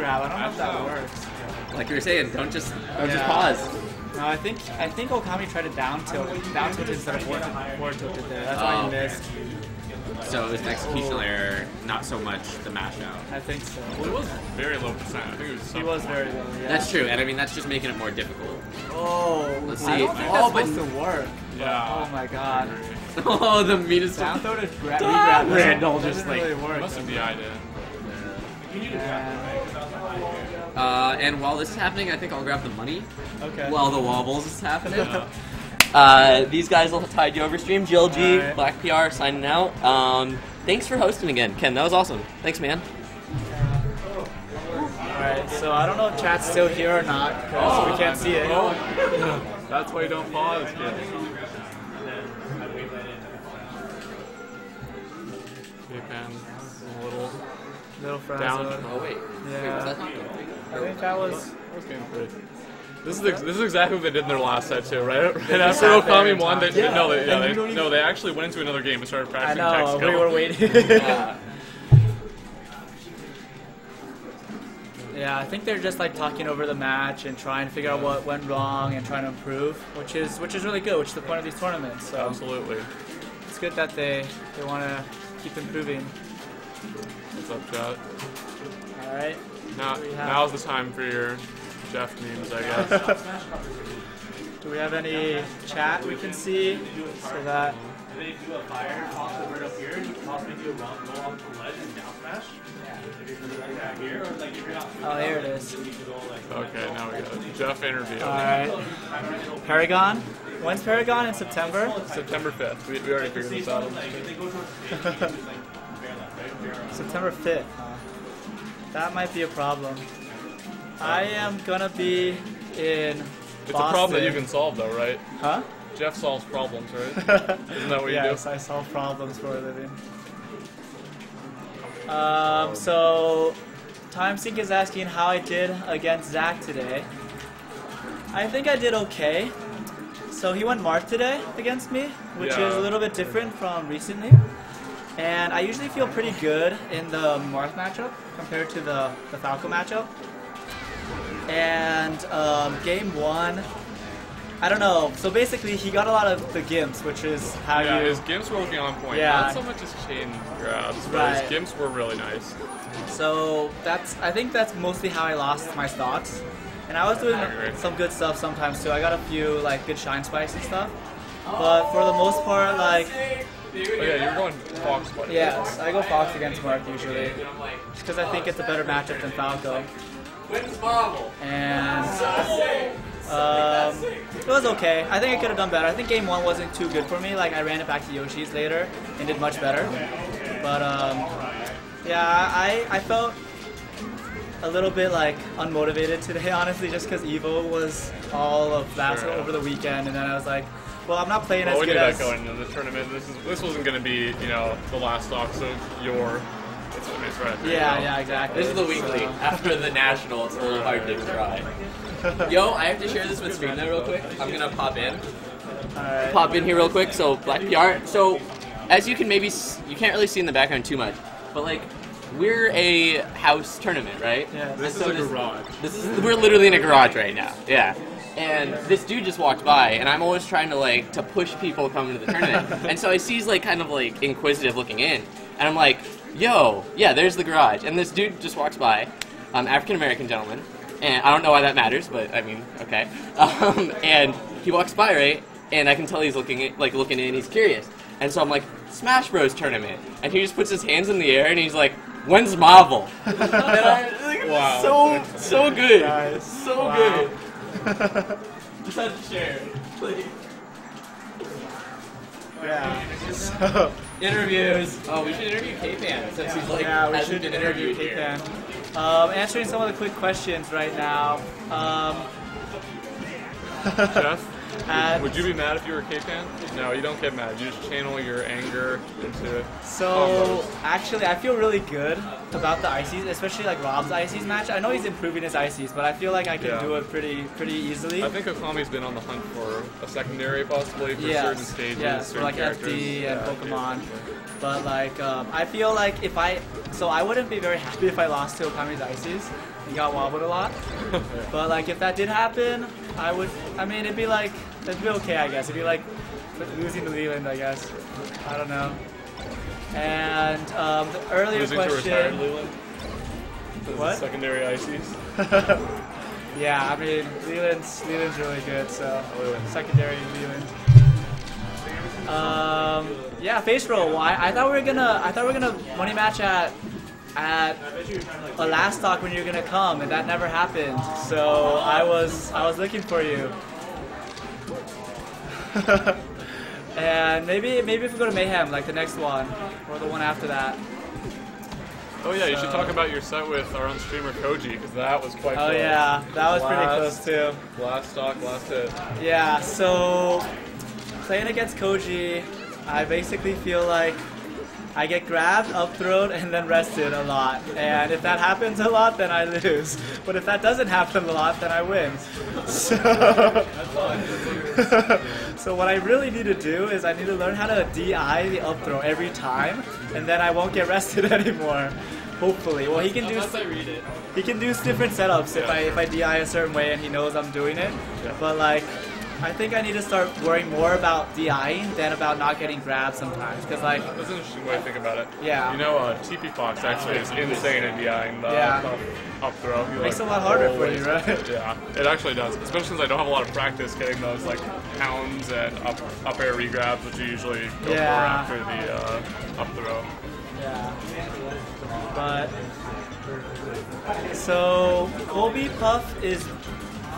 grab. I don't know if that works. Like you were saying, don't just pause. No, I think Okami tried to down tilt instead of forward tilted there. That's why he missed. So it was an executional error, not so much the mash out. I think so. Well, it was very low percent. I think it was. He was very low. Yeah. That's true, and I mean that's just making it more difficult. Oh, Let's I see. don't think that's supposed to work. Yeah. Oh my god. Oh, the meanest Down throw to grab Randall just like. really work. Must have DI'd it. And while this is happening, I think I'll grab the money. Okay. While the wobbles is happening. These guys will tide you over stream. GLG, right. Black PR signing out. Thanks for hosting again, Ken. That was awesome. Thanks, man. Alright, so I don't know if chat's still here or not, because we can't see it. That's why you don't pause, kid. Japan is a Little down. frazzled. Oh, wait. Yeah. I think that was... game 3. This is exactly what they did in their last set too, right? Right after sat there Okami and won, they talked. they actually went into another game and started I practicing know, tech skill. we were waiting. Yeah, I think they're just like talking over the match and trying to figure out what went wrong and trying to improve, which is really good, which is the point of these tournaments. So Absolutely. it's good that they want to keep improving. What's up, chat? All right. Now's the time for your Jeff memes, I guess. Do we have any chat we can see so that? Do they do a fire, toss it right up here, and you can possibly do a roll off the ledge and down smash? Like that here, or like if you're not. Oh, here it is. Okay, now we got a Jeff interview. All right. Paragon. When's Paragon? In September? September 5th. We already figured this out. September 5th. That might be a problem. I am gonna be in It's Boston. a problem that you can solve, though, right? Huh? Jeff solves problems, right? Isn't that what you Yes, do? I solve problems for a living. So TimeSync is asking how I did against Zach today. I think I did okay. So he went Marth today against me, which is a little bit different from recently. And I usually feel pretty good in the Marth matchup compared to the Falco matchup. And game 1, I don't know. So basically, he got a lot of the gimps, which is how you... his gimps were looking on point. Yeah. Not so much his chain grabs, but Right. his gimps were really nice. So I think that's mostly how I lost my stocks. And I was doing some good stuff sometimes too. I got a few like good shine spikes and stuff. But for the most part, like... Oh yeah, you're going Fox quite a bit. Yes, I go Fox against Marth usually. Just because I think it's a better matchup than Falco. And it was okay. I think I could have done better. I think game 1 wasn't too good for me. Like I ran it back to Yoshi's later and did much better. But yeah, I felt a little bit like unmotivated today, honestly, just because Evo was all of that over the weekend, and then I was like, well, I'm not playing as we good knew as... that going into the tournament. This wasn't going to be, you know, the last stock, so it's right there. Yeah, exactly. This is the weekly. After the national, it's a little hard to try. Yo, I have to share this with stream now real quick. I'm gonna pop in. Alright. Pop in here real quick. So Black PR. So as you can maybe you can't really see in the background too much, but like we're a house tournament, right? Yeah. This is a garage. We're literally in a garage right now. Yeah. And this dude just walked by, and I'm always trying to push people coming to the tournament. And so I see he's like kind of like inquisitive looking in, and I'm like, yo, yeah, there's the garage. And this dude just walks by, African American gentleman, and I don't know why that matters, but I mean, okay. And he walks by, right, and I can tell he's looking in, he's curious. And so I'm like, Smash Bros tournament, and he just puts his hands in the air, and he's like, when's Marvel? And Wow. So good, Guys. so good. Just had to share. Yeah. So, Interviews. Oh, we should interview K-Pan since he's like yeah, we hasn't should been interview interviewed here. K-Pan. Answering some of the quick questions right now. Jeff? Would you be mad if you were K-Pan? No, you don't get mad. You just channel your anger into So, combos. actually, I feel really good about the ICs, especially like Rob's ICs match. I know he's improving his ICs, but I feel like I can do it pretty easily. I think Okami's been on the hunt for a secondary, possibly, for certain stages, yes, for certain like characters. FD and Pokemon. But like, I feel like so I wouldn't be very happy if I lost to Okami's ICs. He got wobbled a lot. But like, if that did happen, it'd be okay, I guess. It'd be like losing to Leland, I guess. I don't know. And the earlier losing question. to retired Leland? What? Secondary ICs? Yeah, I mean, Leland's really good, so secondary Leland. Yeah, face roll. Well, I thought we were gonna money match at a last talk when you were gonna come, and that never happened. So I was looking for you. And maybe if we go to Mayhem, like the next one or the one after that. Oh yeah, you should talk about your set with our own streamer Koji, because that was quite close. Oh yeah, that was pretty close too. Last stock, last hit. Yeah, so playing against Koji, I basically feel like I get grabbed, up throwed, and then rested a lot. And if that happens a lot, then I lose. But if that doesn't happen a lot, then I win. So what I really need to do is I need to learn how to DI the up throw every time, and then I won't get rested anymore. Hopefully. Well, he can do different setups if I DI a certain way and he knows I'm doing it. But like, I think I need to start worrying more about DIing than about not getting grabbed sometimes. Because like, that's an interesting way to think about it. Yeah. You know, TP Fox actually is insane in DIing the up throw. Makes it a lot harder for you, right? Yeah, it actually does. Especially since I don't have a lot of practice getting those like pounds and up air regrabs, which you usually go for after the up throw. Yeah. But so Kobe Puff is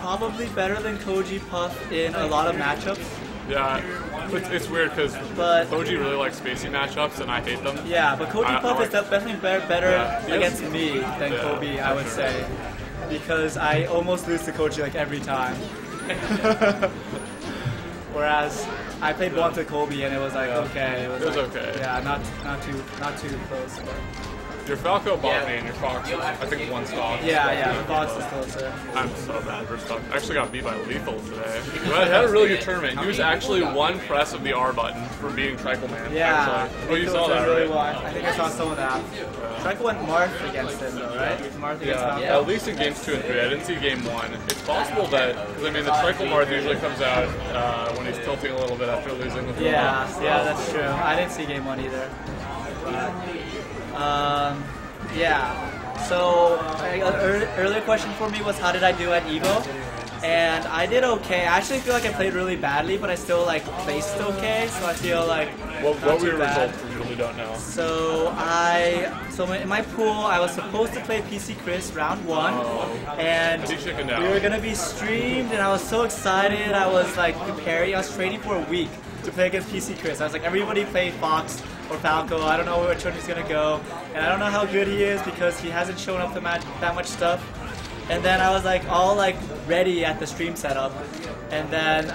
probably better than Koji Puff in a lot of matchups. Yeah, it's weird because Koji really likes spacey matchups and I hate them. Yeah, but Koji Puff is definitely better against me than Kobe, I would say. Because I almost lose to Koji like every time. Whereas I played once with Kobe and it was like okay. It was okay. Yeah, not too close. But. Your Falco bought me and your Fox is, I think, one stock. Yeah, the Fox is closer. I'm so bad for stock. I actually got beat by Lethal today. I had a really good tournament. He was actually one press of the R button for beating Tricle Man. Yeah. Oh, you saw that, really right? well. I think I saw some of that. Tricle went Marth against him, though, right? Marth against Falco. At least in games 2 and 3. I didn't see game 1. It's possible that, because I mean, the Tricle Marth usually comes out when he's tilting a little bit after losing with the yeah, that's true. I didn't see game 1 either. Yeah, so earlier question for me was how did I do at EVO? And I did okay. I actually feel like I played really badly, but I still like placed okay, so I feel like what were your results for people who don't know? So in my pool, I was supposed to play PC Chris round 1, and we were gonna be streamed, and I was so excited. I was like preparing. I was training for a week to play against PC Chris. I was like, everybody play Fox or Falco. I don't know which one he's gonna go, and I don't know how good he is because he hasn't shown up to that much stuff. And then I was like all like ready at the stream setup, and then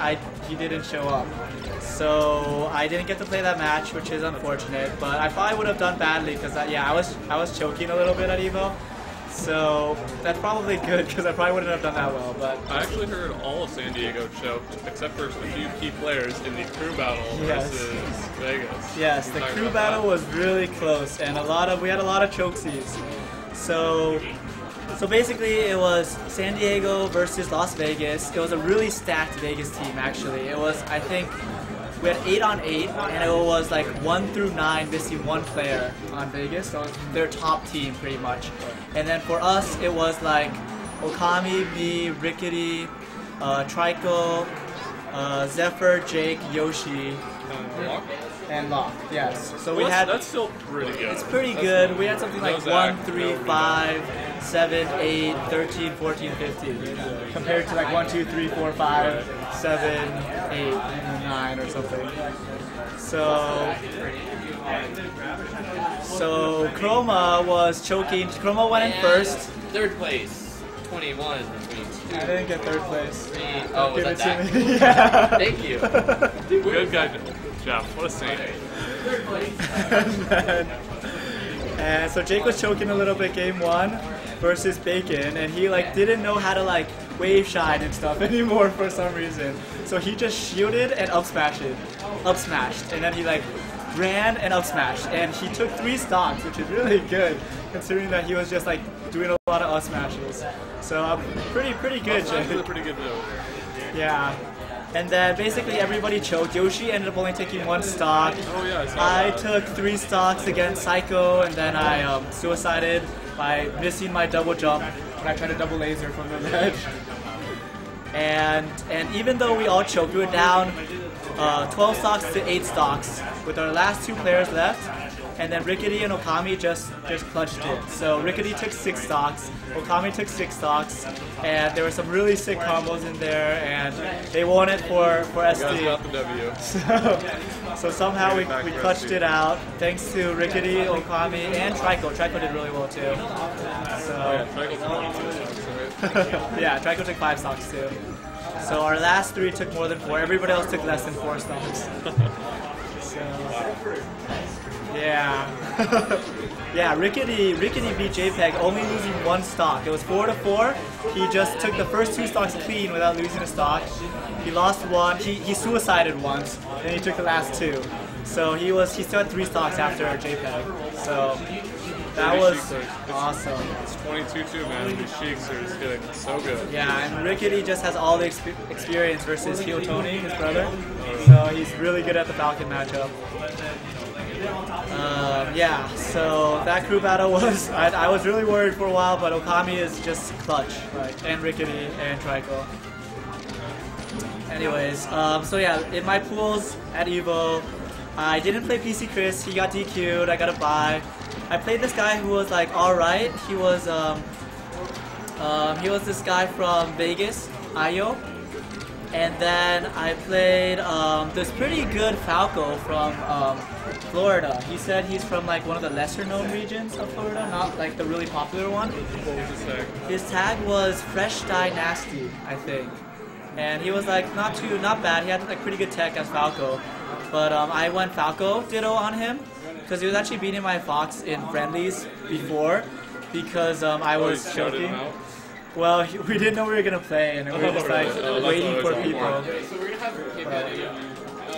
he didn't show up. So I didn't get to play that match, which is unfortunate. But I probably would have done badly because I was choking a little bit at EVO. So that's probably good because I probably wouldn't have done that well. But I actually heard all of San Diego choked except for a few key players in the crew battle versus Vegas. Yes, the crew battle was really close, and we had a lot of chokesies. So basically it was San Diego versus Las Vegas. It was a really stacked Vegas team actually. It was, I think, we had 8 on 8, and it was like 1 through 9 missing one player on Vegas. So it was their top team pretty much. And then for us, it was like Okami, me, Rickety, Trico, Zephyr, Jake, Yoshi, and Locke. Yes. So we had. That's still pretty good. It's pretty good. We had something like 1, 3, 5, 7, 8, 13, 14, 15. Compared to like 1, 2, 3, 4, 5, 7, 8, 9 or something. So Chroma was choking. Chroma went in first. Third place. 21 is between 2. I didn't get third place. 3. Oh, was Give that it to that? me. Yeah. Thank you. Good guy, Jeff. What a saint. And so Jake was choking a little bit game 1 versus Bacon, and he like didn't know how to like wave shine and stuff anymore for some reason. So he just shielded and up smashed, and then he like ran and up smashed, and he took 3 stocks, which is really good considering that he was just like doing a lot of up smashes. So pretty good, Jake. That's a pretty good move. Yeah. And then basically everybody choked. Yoshi ended up only taking 1 stock. Oh yeah, I saw I that. took 3 stocks against Psycho, and then I suicided by missing my double jump when I tried to double laser from the ledge. And even though we all choked, we were down 12 stocks to 8 stocks with our last 2 players left. And then Rickety and Okami just clutched it. So Rickety took 6 stocks, Okami took 6 stocks, and there were some really sick combos in there, and they won it for You guys SD. got the W. So somehow we clutched it out thanks to Rickety, Okami, and Trico. Trico did really well too. Oh, So yeah, Trico's 22 stocks, right? yeah, Trico took 5 stocks too. So our last 3 took more than 4. Everybody else took less than 4 stocks. So yeah. Yeah, Rickety beat JPEG, only losing 1 stock. It was 4-4. He just took the first 2 stocks clean without losing a stock. He lost 1. He suicided once, then he took the last 2. So he still had 3 stocks after JPEG. So that was awesome. It's 22-2, man. These sheiks are just getting so good. Yeah, and Rickety just has all the experience versus Tony, his brother. So he's really good at the Falcon matchup. Yeah, so that crew battle was, I was really worried for a while, but Okami is just clutch, like, and Rickety and Trico. Anyways, so yeah, in my pools at Evo, I didn't play PC Chris, he got DQ'd, I got a bye. I played this guy who was like alright, he was this guy from Vegas, Ayo. And then I played this pretty good Falco from Florida. He said he's from like one of the lesser known regions of Florida, not like the really popular one. What was his tag? His tag was Fresh Die Nasty, I think. And he was like not bad. He had like pretty good tech as Falco. But I went Falco Ditto on him because he was actually beating my Fox in friendlies before because I was choking. Well, we didn't know we were gonna play, and we were just like waiting for people.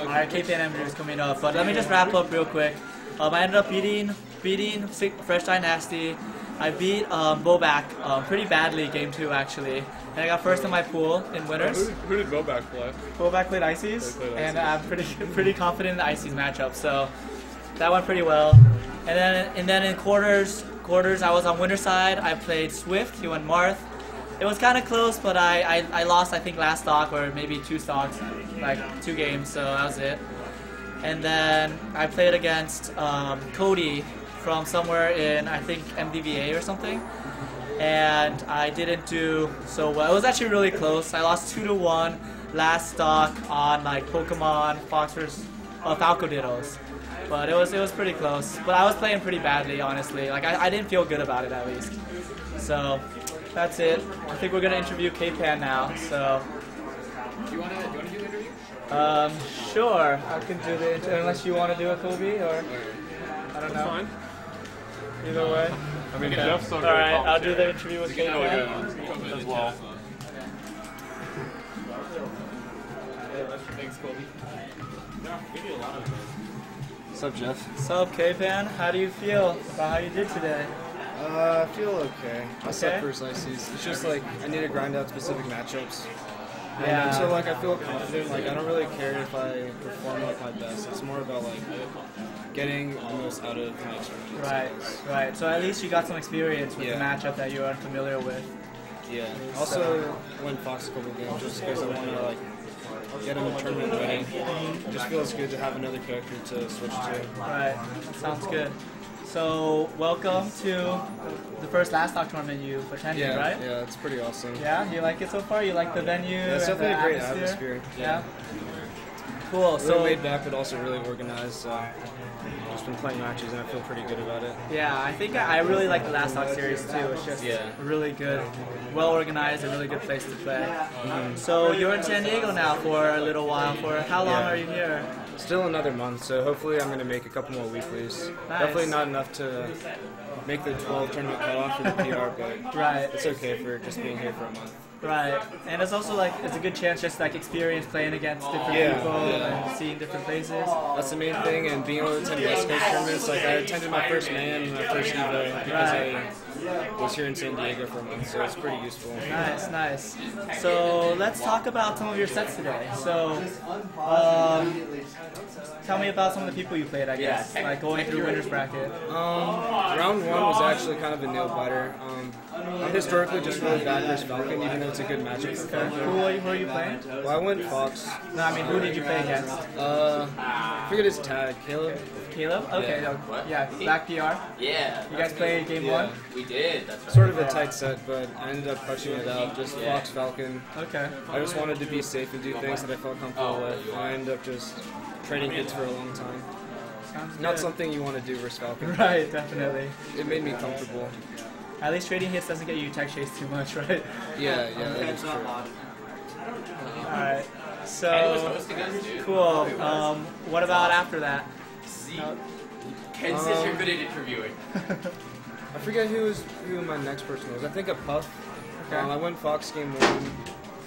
Alright, KPN is coming up, but let me just wrap up real quick. I ended up beating Fresh Dynasty. I beat Bobak pretty badly game 2 actually, and I got first in my pool in winners. Who did Bobak play? Bobak played Ices, and I'm pretty confident in the Ices matchup, so that went pretty well. And then in quarters I was on winner side. I played Swift. He went Marth. It was kind of close, but I lost, I think, last stock or maybe 2 stocks, like 2 games, so that was it. And then I played against Cody from somewhere in, I think, MDVA or something. And I didn't do so well. It was actually really close. I lost 2-1 last stock on like Pokemon Fox vs. Falco Dittos. But it was pretty close. But I was playing pretty badly, honestly. Like I didn't feel good about it at least. So that's it. I think we're gonna interview K-Pan now. So. Do you wanna do the interview? Sure. I can do the interview unless you want to do a Kobe or I don't know. Fine. Either way. I mean, Okay. Jeff's so good. All right, I'll do the interview with K-Pan. As well. Thanks, Colby. What's up, Jeff? What's up, K-Pan? How do you feel about how you did today? I feel okay. I suck Okay. first ICs. It's just like I need to grind out specific matchups. Yeah. And so like I feel confident. Like I don't really care if I perform like my best. It's more about like getting the most out of my experience. Right. So at least you got some experience with Yeah. the matchup that you are unfamiliar with. Yeah. Also, win Fox a couple games just because I want to like get him a tournament winning. It just feels good to have another character to switch to. Right. Sounds good. So welcome to the first last stock tournament you've attended, Yeah. right? Yeah. It's pretty awesome. Yeah. You like it so far? You like the venue? Yeah, it's and definitely the a great atmosphere. Yeah. Cool. Really So laid back, but also really organized. So. just been playing matches, and I feel pretty good about it. Yeah, I think I really like the last Talk series too. It's just really good, well organized, a really good place to play. So you're in San Diego now for a little while. For how long are you here? Still another month, so hopefully I'm going to make a couple more weeklies. Nice. Definitely not enough to make the 12 tournament cutoff for the PR, but it's okay for just being here for a month. Right, and it's also like it's a good chance just like experience playing against different people and seeing different places. That's the main thing, and being able to attend West Coast tournaments. Like I attended my first Man and my first Evo because I was here in San Diego for a month, so it's pretty useful. Nice, nice. So let's talk about some of your sets today. So tell me about some of the people you played, I guess, like going through winner's bracket. Round 1 was actually kind of a nail biter. I'm historically just really bad versus Falcon, even though it's a good matchup for Falcon. Who are you playing? Well, I went Fox. No, I mean, who did you play against? I forget his tag. Caleb? Caleb? Okay, yeah, back PR? Yeah. You guys played game 1? We did. That's right. Sort of a tight set, but I ended up punching it out. Just Fox, Falcon. Okay. I just wanted to be safe and do things that I felt comfortable with. I ended up just trading hits for a long time. Sounds Not good. something you want to do versus Falcon. Right, definitely. It made me comfortable. At least trading hits doesn't get you tech chase too much, right? Yeah, that is true. Alright, so cool. What about after that? Ken says you're good at interviewing. I forget who my next person was. I think a Puff. Okay. I went Fox game 1.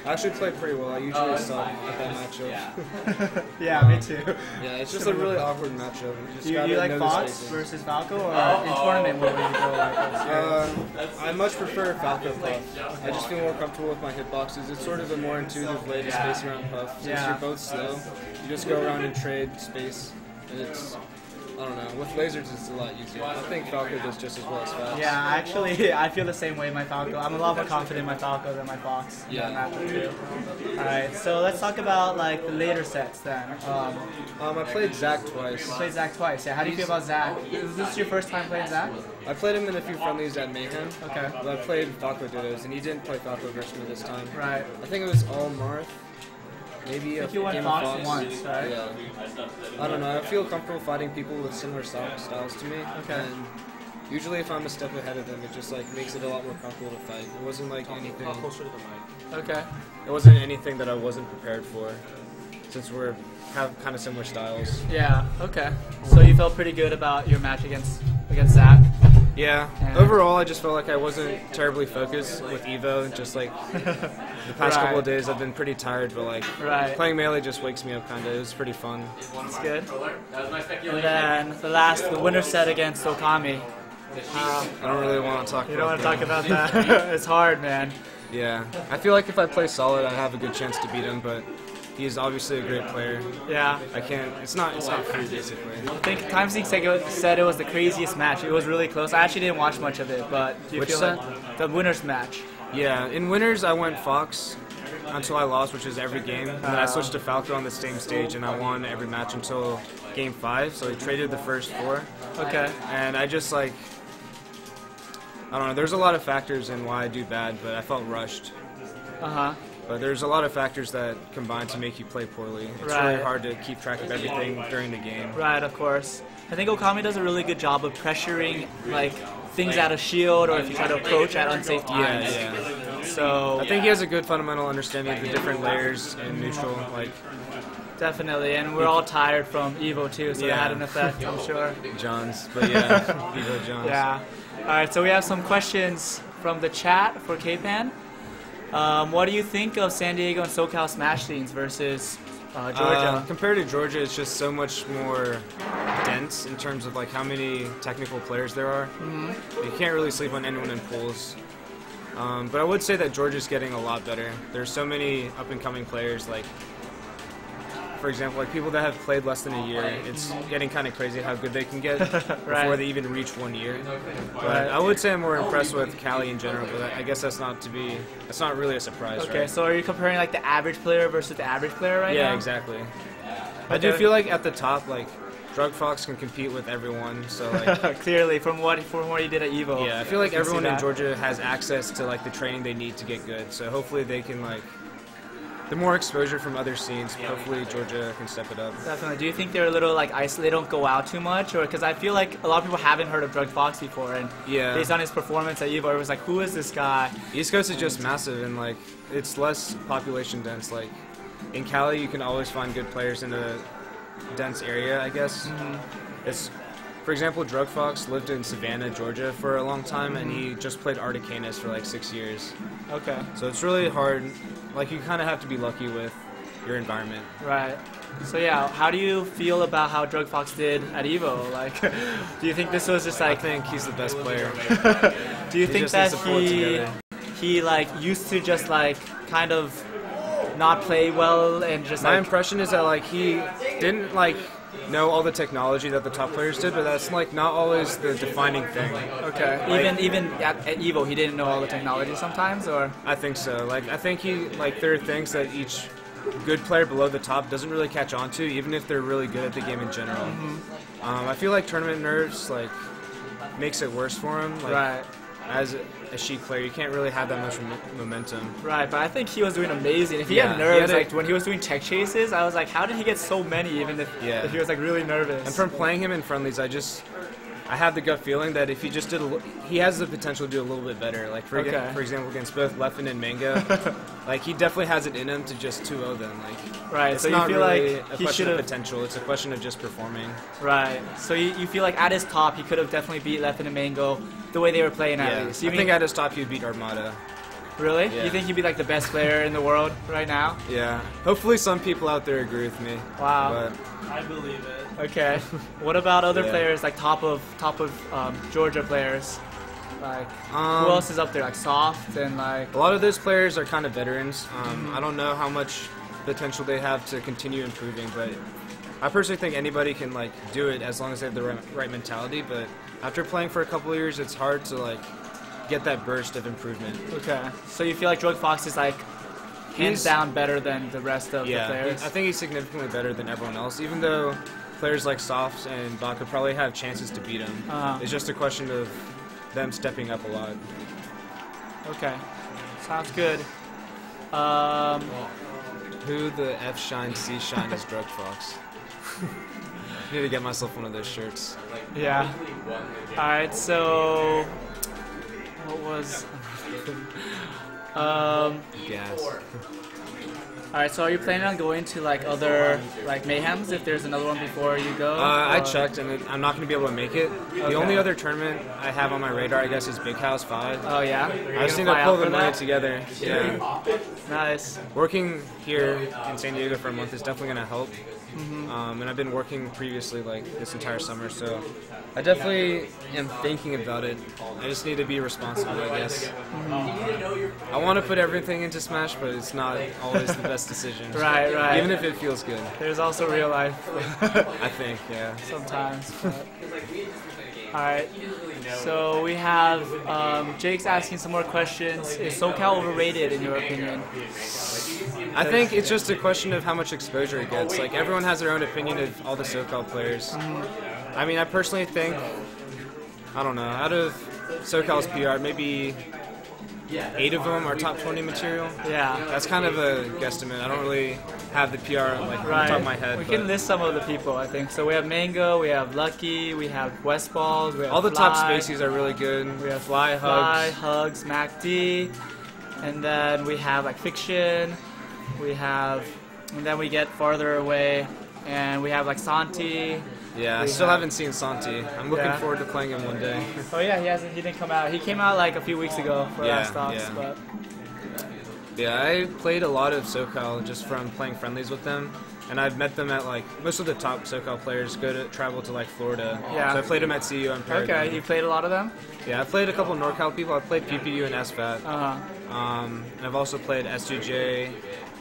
I actually played pretty well. I usually suck at that matchup. Yeah, me too. Yeah, it's just a really awkward matchup. Do you like Fox versus Falco, or in tournament what would you go like? I much prefer Falco Puff. I just feel more comfortable with my hitboxes. It's sort of a more intuitive way to space around Puff. Since you're both slow, you just go around and trade space, and it's, I don't know, with lasers it's a lot easier. I think Falco does just as well as Fox. Yeah, actually, I feel the same way in my Falco. I'm a lot more confident in my Falco than my Fox. Alright, so let's talk about like the later sets then. I played Zach twice. You played Zach twice, yeah. How do you feel about Zach? Is this your first time playing Zach? I played him in a few friendlies at Mayhem. Okay. But I played Falco Dittos, and he didn't play Falco versus me this time. Right. I think it was all Marth. Maybe I think you went Fox once, right? Yeah. I don't know. I feel comfortable fighting people with similar styles to me. Okay. And usually, if I'm a step ahead of them, it just like makes it a lot more comfortable to fight. It wasn't like anything. Okay. It wasn't anything that I wasn't prepared for, since we have kind of similar styles. Yeah. Okay. So you felt pretty good about your match against Zach? Yeah. Overall, I just felt like I wasn't terribly focused with Evo. Just like the past couple of days, I've been pretty tired, but like playing Melee just wakes me up kind of. It was pretty fun. That's good. And then the winner set against Okami. I don't really want to talk about that. You don't want to talk about that? It's hard, man. Yeah. I feel like if I play solid, I have a good chance to beat him, but he's obviously a great player. Yeah. I can't. It's not free, basically. I think TimeSync said it was the craziest match. It was really close. I actually didn't watch much of it, but do you feel like the winners match? Yeah. In winners, I went Fox until I lost, which is every game. And then I switched to Falco on the same stage, and I won every match until game 5. So I traded the first 4. Okay. And I just like, I don't know. There's a lot of factors in why I do bad, but I felt rushed. But there's a lot of factors that combine to make you play poorly. It's really hard to keep track of everything during the game. Right, of course. I think Okami does a really good job of pressuring like things out of shield, or if you try to approach at unsafe times. Yeah. So I think he has a good fundamental understanding of the different layers in neutral. Like definitely, and we're all tired from Evo too, so that had an effect, I'm sure. Johns, but yeah, Evo Johns. Yeah. All right, so we have some questions from the chat for K-Pan. What do you think of San Diego and SoCal Smash scenes versus Georgia? Compared to Georgia, it's just so much more dense in terms of like how many technical players there are. You can't really sleep on anyone in pools. But I would say that Georgia's getting a lot better. There's so many up-and-coming players, like, for example, like people that have played less than a year. It's getting kind of crazy how good they can get before they even reach 1 year. But I would say I'm more impressed with Cali in general, but I guess that's not really a surprise, Okay, right? so are you comparing like the average player versus the average player right now? Yeah, exactly. I do feel like at the top, like, Drug Fox can compete with everyone, so like clearly from what he did at Evo. Yeah, I feel like everyone in Georgia has access to like the training they need to get good. So hopefully they can like the more exposure from other scenes, hopefully Georgia can step it up. Definitely. Do you think they're a little like isolated? They don't go out too much, or because I feel like a lot of people haven't heard of Drug Fox before, and based on his performance at Evo, it was like, who is this guy? East Coast is just massive, and like it's less population dense. Like in Cali, you can always find good players in a dense area, I guess. It's, for example, Drug Fox lived in Savannah, Georgia for a long time, and he just played Articanus for like 6 years. Okay. So it's really hard. Like, you kind of have to be lucky with your environment. Right. So yeah, how do you feel about how Drug Fox did at Evo? Like, do you think this was just like? I think he's the best player. Do you think that he like used to just like kind of not play well and just? My impression is that like he didn't like know all the technology that the top players did, but that's like not always the defining thing. Okay. Like, even at Evo, he didn't know all the technology sometimes, or? I think so. Like I think there are things that each good player below the top doesn't really catch on to, even if they're really good at the game in general. I feel like tournament nerves like makes it worse for him. Like, right. As a Sheik player, you can't really have that much momentum. Right, but I think he was doing amazing. If he had nerves, like when he was doing tech chases, I was like, how did he get so many, even if he was like really nervous? And from playing him in friendlies, I have the gut feeling that if he just did, he has the potential to do a little bit better. Like for example, against both Leffen and Manga, like he definitely has it in him to just 2-0 them. Like right, it's so not you feel really like a he question should of have potential. It's a question of just performing. Right, so you feel like at his top, he could have definitely beat Leffen and Mango the way they were playing at least. I think at his top, he'd beat Armada. Really? Yeah. You think he'd be like the best player in the world right now? Yeah. Hopefully, some people out there agree with me. Wow. But I believe it. Okay. What about other players, like top of Georgia players? Like who else is up there? Like Soft and like. A lot of those players are kind of veterans. I don't know how much potential they have to continue improving, but I personally think anybody can like do it as long as they have the right mentality. But after playing for a couple of years, it's hard to like get that burst of improvement. Okay. So you feel like Drug Fox is like hands down better than the rest of the players? I think he's significantly better than everyone else, even though players like Soft and Baka probably have chances to beat him. It's just a question of them stepping up a lot. Okay. Sounds good. Who the F shine, C shine is Drug Fox. I need to get myself one of those shirts. Yeah. Alright, so what was Gas. Alright, so are you planning on going to like other like mayhems if there's another one before you go? I checked and I'm not going to be able to make it. The only other tournament I have on my radar, I guess, is Big House 5. Oh yeah? I just need to pull the money together. Yeah. Nice. Working here in San Diego for a month is definitely going to help. And I've been working previously like this entire summer, so I definitely am thinking about it. I just need to be responsible, I guess. I want to put everything into Smash, but it's not always the best decision. Right. Even if it feels good. There's also real life. I think, yeah. Sometimes. Alright, so we have Jake's asking some more questions. Is SoCal overrated in your opinion? I think it's just a question of how much exposure it gets. Like, everyone has their own opinion of all the SoCal players. I mean, I personally think, I don't know, out of SoCal's PR, maybe 8 of them are top 20 material. Yeah. That's kind of a guesstimate. I don't really have the PR like on the top of my head. We can list some of the people, I think. So we have Mango, we have Lucky, we have Westballs, we have all the Fly, top spacies are really good. We have Fly, Hugs, MacD, and then we have like Fiction. And then we get farther away, and we have like Santi. Yeah, I still haven't seen Santi. I'm looking forward to playing him one day. Oh yeah, he didn't come out. He came out like a few weeks ago for our stops, but. Yeah, I played a lot of SoCal just from playing friendlies with them, and I've met them at like most of the top SoCal players travel to like Florida. Yeah. So I played them at CU and Paragon. Okay, you played a lot of them? Yeah, I played a couple of NorCal people. I played PPU and SFAT. And I've also played S2J.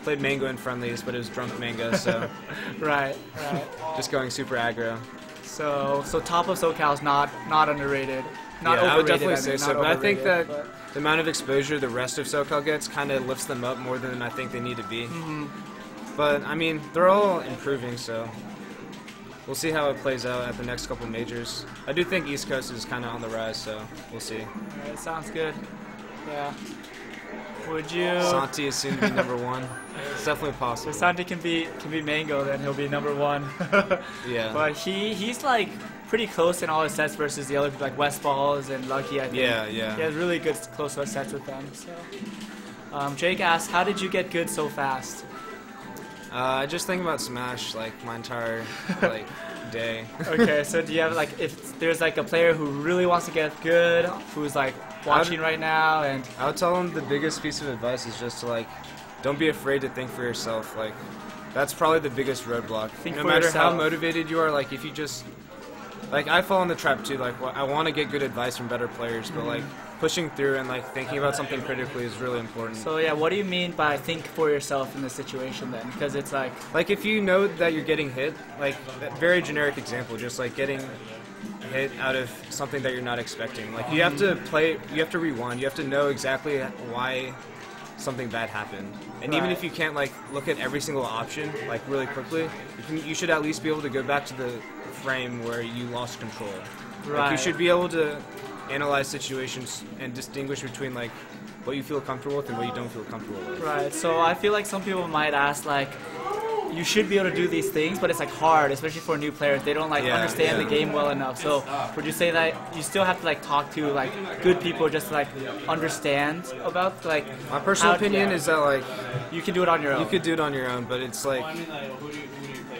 Played Mango in friendlies, but it was drunk Mango, so. Right. Just going super aggro. So top of SoCal is not underrated. Not overrated. I would definitely say so, but I think that the the amount of exposure the rest of SoCal gets kind of lifts them up more than I think they need to be. But, I mean, they're all improving, so we'll see how it plays out at the next couple majors. I do think East Coast is kind of on the rise, so we'll see. Alright, sounds good. Yeah. Would you? Santi is soon to be number 1. It's definitely possible. If Santi can be Mango, then he'll be number 1. Yeah. But he's like pretty close in all his sets versus the other people like Westballs and Lucky. I think. Yeah. He has really good close sets with them. So, Jake asks, how did you get good so fast? I just think about Smash like my entire like day. Okay, so do you have like if there's like a player who really wants to get good, who's like watching right now, and I would tell them the biggest piece of advice is just to like, don't be afraid to think for yourself. Like, that's probably the biggest roadblock. No matter how motivated you are, like if you just, like I fall in the trap too. Like I want to get good advice from better players, but like pushing through and like thinking about something critically is really important. So yeah, what do you mean by think for yourself in this situation then? Because it's like if you know that you're getting hit, like that very generic example, just like getting hit out of something that you're not expecting. Like you have to you have to rewind, you have to know exactly why something bad happened. And even if you can't like look at every single option like really quickly, you should at least be able to go back to the frame where you lost control. Right. Like, you should be able to analyze situations and distinguish between like what you feel comfortable with and what you don't feel comfortable with. Right. So I feel like some people might ask like, you should be able to do these things, but it's like hard, especially for new players. They don't like understand the game well enough. So would you say that you still have to like talk to like good people just to like understand about like? My personal opinion is that like you can do it on your own. You could do it on your own, but it's like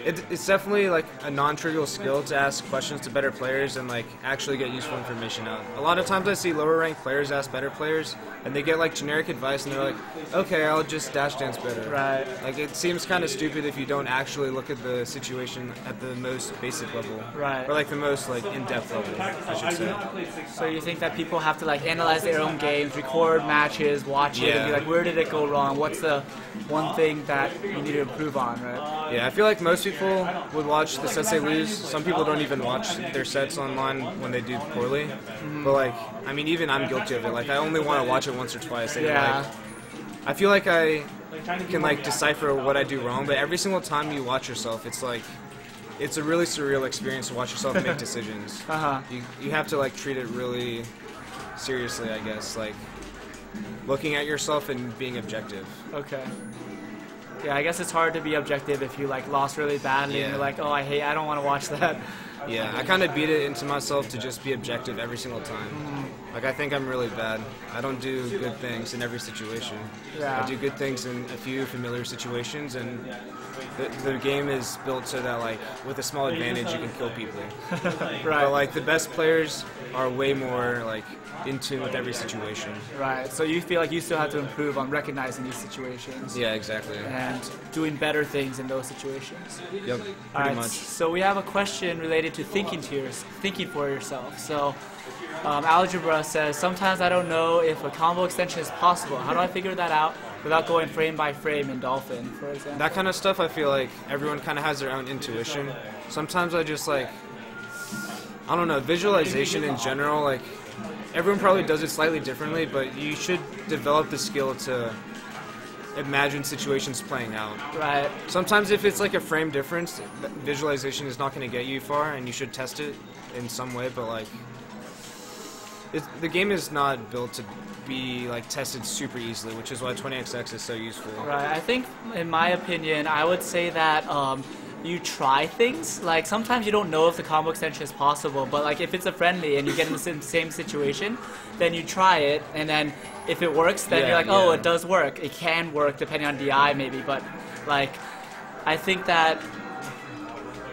it's definitely like a non-trivial skill to ask questions to better players and like actually get useful information out. A lot of times I see lower ranked players ask better players and they get like generic advice and they're like, okay, I'll just dash dance better. Right. Like it seems kind of stupid if you don't actually look at the situation at the most basic level. Right. Or like the most like in-depth level, I should say. So you think that people have to like analyze their own games, record matches, watch it, and be like, where did it go wrong? What's the one thing that you need to improve on, right? Yeah, I feel like most people would watch the sets they lose. Some people don't even watch their sets online when they do poorly. But like, I mean, even I'm guilty of it. Like, I only want to watch it once or twice. And like, I feel like I can like decipher what I do wrong, but every single time you watch yourself, it's like, it's a really surreal experience to watch yourself make decisions. You have to like treat it really seriously, I guess. Like, looking at yourself and being objective. Okay. Yeah, I guess it's hard to be objective if you like lost really badly and you're like, oh, I don't want to watch that. Yeah, I kind of beat it into myself to just be objective every single time. Like, I think I'm really bad. I don't do good things in every situation. I do good things in a few familiar situations, and the game is built so that, like, with a small advantage, you can kill people. But, like, the best players are way more, like, in tune with every situation. Right, so you feel like you still have to improve on recognizing these situations. Yeah, exactly. And doing better things in those situations. Yep, pretty much. So we have a question related to thinking for yourself. So Algebra says, sometimes I don't know if a combo extension is possible. How do I figure that out without going frame by frame in Dolphin, for example? That kind of stuff, I feel like everyone kind of has their own intuition. Sometimes I just like, I don't know, visualization in general, like, everyone probably does it slightly differently, but you should develop the skill to imagine situations playing out. Right. Sometimes if it's like a frame difference, visualization is not going to get you far, and you should test it in some way, but like, the game is not built to be like tested super easily, which is why 20XX is so useful. Right. I think, in my opinion, I would say that you try things. Like, sometimes you don't know if the combo extension is possible, but like if it's a friendly and you get in the same situation, then you try it, and then if it works, then you're like, oh, it does work. It can work depending on DI maybe, but like, I think that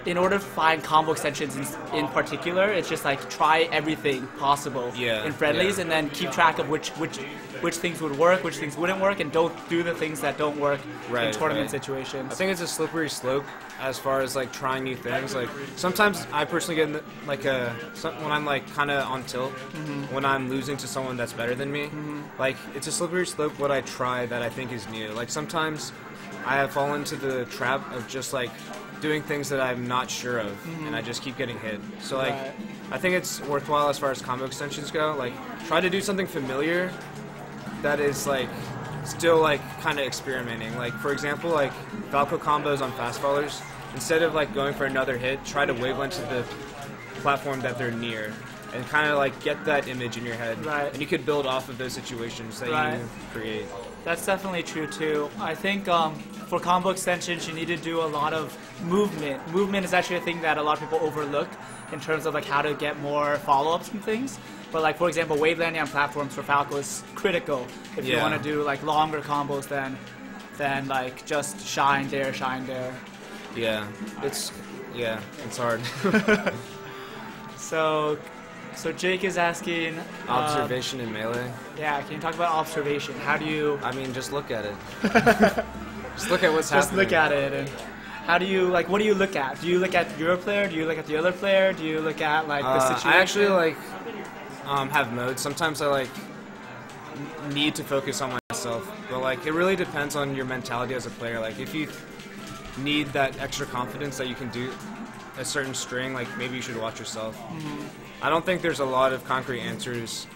in order to find combo extensions in particular, it's just like try everything possible in friendlies, and then keep track of which things would work, which things wouldn't work, and don't do the things that don't work in tournament situations. I think it's a slippery slope as far as like trying new things. Like, sometimes I personally get in like when I'm like kind of on tilt, when I'm losing to someone that's better than me, like, it's a slippery slope what I try that I think is new. Like, sometimes I have fallen into the trap of just like doing things that I'm not sure of, and I just keep getting hit. So like, I think it's worthwhile as far as combo extensions go. Like, try to do something familiar that is like still like kind of experimenting. Like, for example, like Falco combos on fast fallers. Instead of like going for another hit, try to wavelength to the platform that they're near, and kind of like get that image in your head. Right. And you could build off of those situations that Right. you create. That's definitely true too. I think for combo extensions, you need to do a lot of movement. Movement is actually a thing that a lot of people overlook in terms of like how to get more follow-ups and things. But like for example, wave landing on platforms for Falco is critical if you Yeah. want to do like longer combos than like just shine there, shine there. Yeah, it's hard. So Jake is asking Observation in Melee. Yeah, can you talk about observation? How do you I mean, just look at it. Just look at what's just happening. look at it and how do you like? What do you look at? Do you look at your player? Do you look at the other player? Do you look at like the situation? I actually like have modes. Sometimes I like need to focus on myself, but like it really depends on your mentality as a player. Like if you need that extra confidence that you can do a certain string, like maybe you should watch yourself. I don't think there's a lot of concrete answers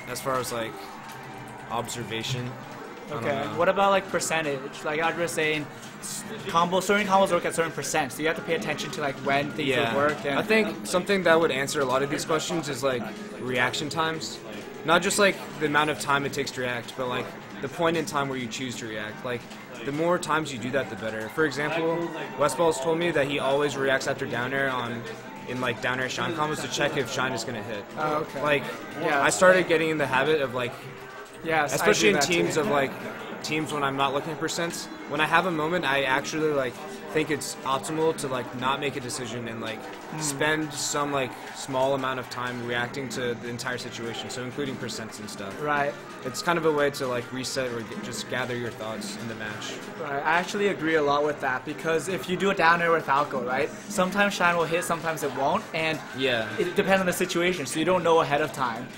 as far as like observation. Okay. What about like percentage? Like I was saying, certain combos work at certain percent, so you have to pay attention to like when things will work. And I think something that would answer a lot of these questions is like reaction times. Not just like the amount of time it takes to react, but like the point in time where you choose to react. Like the more times you do that, the better. For example, Westball's told me that he always reacts after down air in like down air shine combos to check if shine is gonna hit. Oh, okay. Like Yeah. I started getting in the habit of like, yes, especially I do in that teams too. of like teams when I'm not looking at percents. When I have a moment, I actually like think it's optimal to like not make a decision and like spend some like small amount of time reacting to the entire situation, so including percents and stuff. Right. It's kind of a way to like reset or just gather your thoughts in the match. Right, I actually agree a lot with that because if you do a down air with Falco, right, sometimes shine will hit, sometimes it won't, and Yeah. it depends on the situation, so you don't know ahead of time.